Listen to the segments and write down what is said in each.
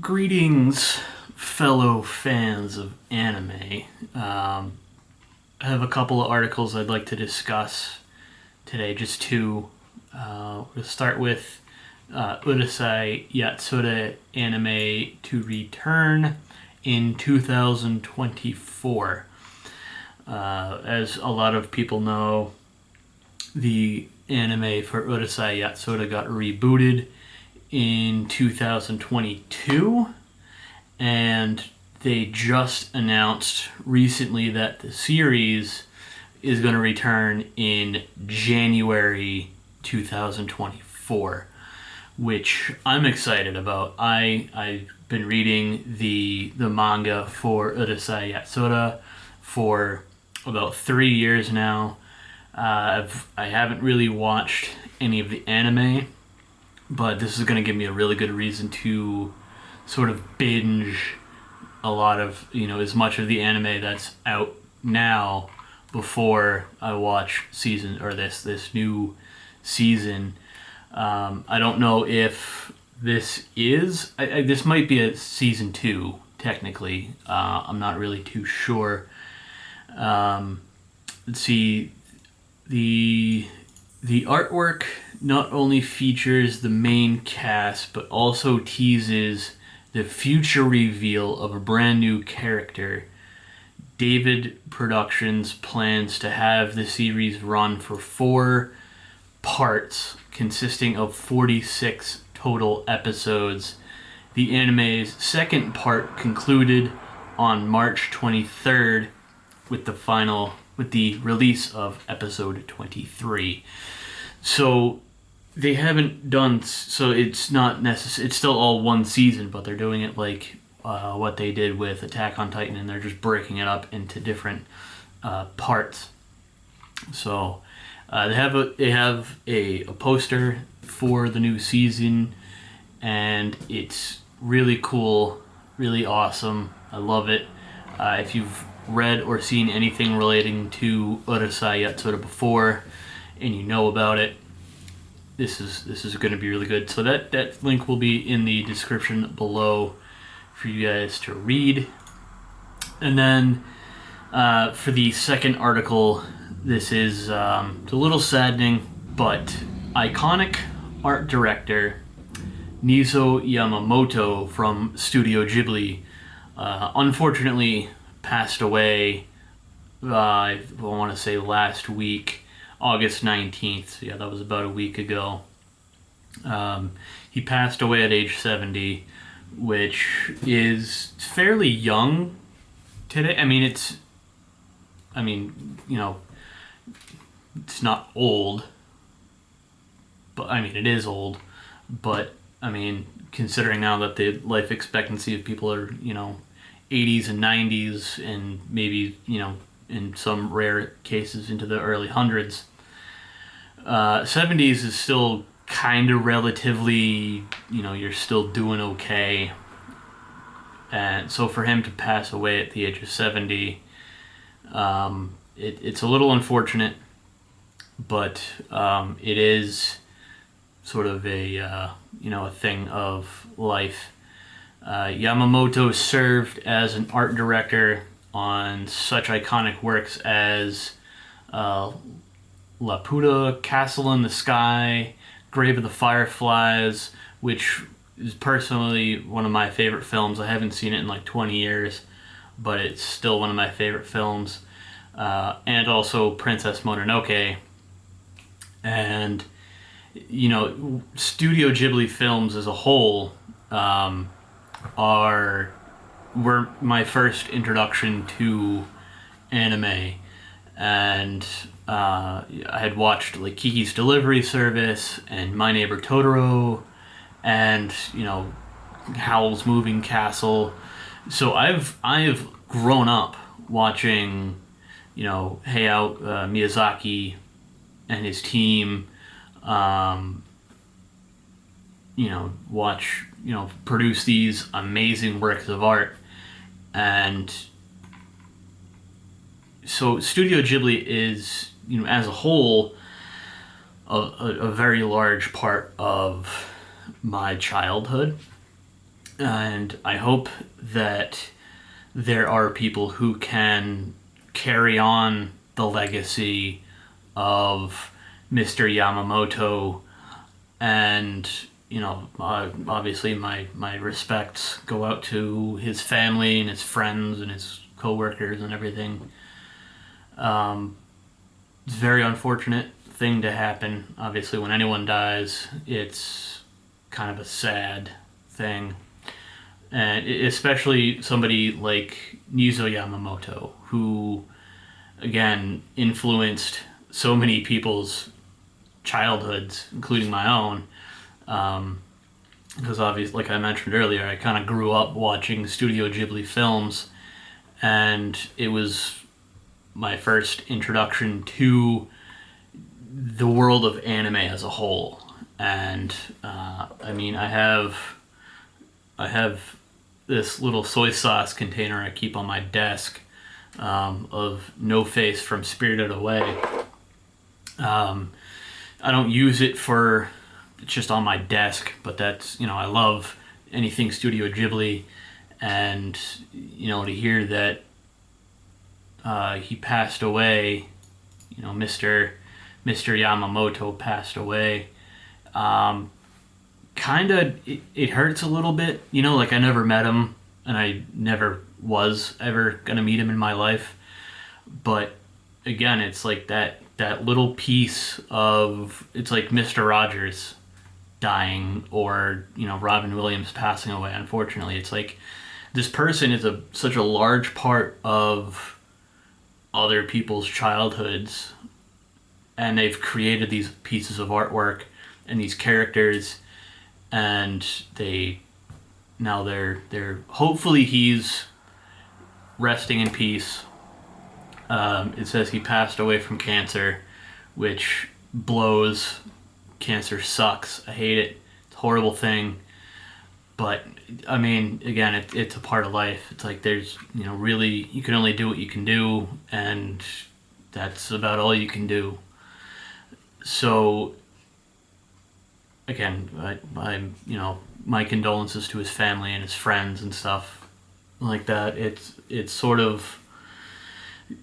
Greetings, fellow fans of anime. I have a couple of articles I'd like to discuss today, just two. We'll start with Urusai Yatrua anime to return in 2024. As a lot of people know, the anime for Urusai Yatsura got rebooted in 2022, and they just announced recently that the series is going to return in January 2024, which I'm excited about. I've been reading the manga for Urusai Yatsura for about 3 years now. I haven't really watched any of the anime, but this is going to give me a really good reason to sort of binge a lot of, as much of the anime that's out now before I watch this new season. I don't know if this is, this might be a season 2, technically. I'm not really too sure. Let's see, the artwork not only features the main cast, but also teases the future reveal of a brand new character. David Productions plans to have the series run for 4 parts, consisting of 46 total episodes. The anime's second part concluded on March 23rd with the release of episode 23. So they haven't done, so it's not necessary, it's still all one season, but they're doing it like what they did with Attack on Titan, and they're just breaking it up into different parts. So they have a poster for the new season, and it's really cool, really awesome. I love it. If you've read or seen anything relating to Urusai Yatsura before, and you know about it, this is going to be really good. So that link will be in the description below for you guys to read. And then for the second article, this is it's a little saddening, but iconic art director Nizo Yamamoto from Studio Ghibli unfortunately passed away, I want to say last week, August 19th. Yeah, that was about a week ago. He passed away at age 70, which is fairly young today. It's not old, but it is old, but considering now that the life expectancy of people are, 80s and 90s, and maybe, in some rare cases into the early hundreds, 70s is still kind of relatively, you're still doing okay. And so for him to pass away at the age of 70, it's a little unfortunate, but it is sort of a thing of life. Yamamoto served as an art director on such iconic works as Laputa, Castle in the Sky, Grave of the Fireflies, which is personally one of my favorite films. I haven't seen it in like 20 years, but it's still one of my favorite films. And also Princess Mononoke. And, Studio Ghibli films as a whole were my first introduction to anime. And I had watched like Kiki's Delivery Service and My Neighbor Totoro and Howl's Moving Castle. So I've grown up watching Hayao Miyazaki and his team produce these amazing works of art. And so Studio Ghibli is, as a whole, a very large part of my childhood. And I hope that there are people who can carry on the legacy of Mr. Yamamoto. And obviously my respects go out to his family and his friends and his coworkers and everything. It's a very unfortunate thing to happen. Obviously, when anyone dies, it's kind of a sad thing, and especially somebody like Nizo Yamamoto, who again influenced so many people's childhoods, including my own. Because obviously, like I mentioned earlier, I kind of grew up watching Studio Ghibli films, and it was my first introduction to the world of anime as a whole. And I have this little soy sauce container I keep on my desk, of No Face from Spirited Away. I don't use it for, it's just on my desk, but that's, I love anything Studio Ghibli, and, to hear that he passed away, Mr. Yamamoto passed away, it hurts a little bit, like I never met him, and I never was ever gonna meet him in my life, but again, it's like that little piece of, it's like Mr. Rogers dying, or Robin Williams passing away. Unfortunately, it's like this person is such a large part of other people's childhoods, and they've created these pieces of artwork and these characters, and they're hopefully he's resting in peace. It says he passed away from cancer, which blows. Cancer sucks. I hate it. It's a horrible thing. But I mean, again, it's a part of life. It's like there's, really, you can only do what you can do, and that's about all you can do. So, again, I'm, my condolences to his family and his friends and stuff like that. It's sort of,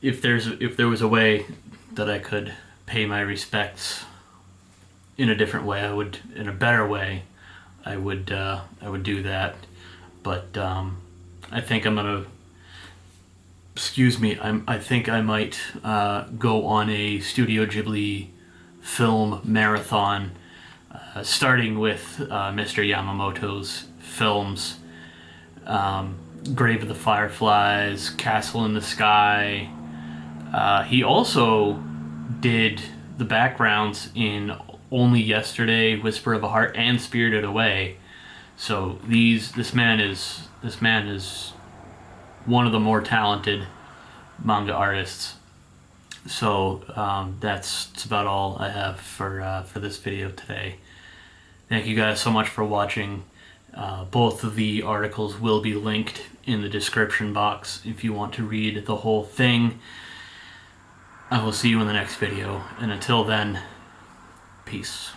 if there was a way that I could pay my respects in a different way, in a better way, I would do that. But I think I think I might go on a Studio Ghibli film marathon, starting with Mr. Yamamoto's films, Grave of the Fireflies, Castle in the Sky. He also did the backgrounds in Only Yesterday, Whisper of a Heart, and Spirited Away. So this man is one of the more talented manga artists. So that's about all I have for this video today. Thank you guys so much for watching. Both of the articles will be linked in the description box if you want to read the whole thing. I will see you in the next video, and until then, peace.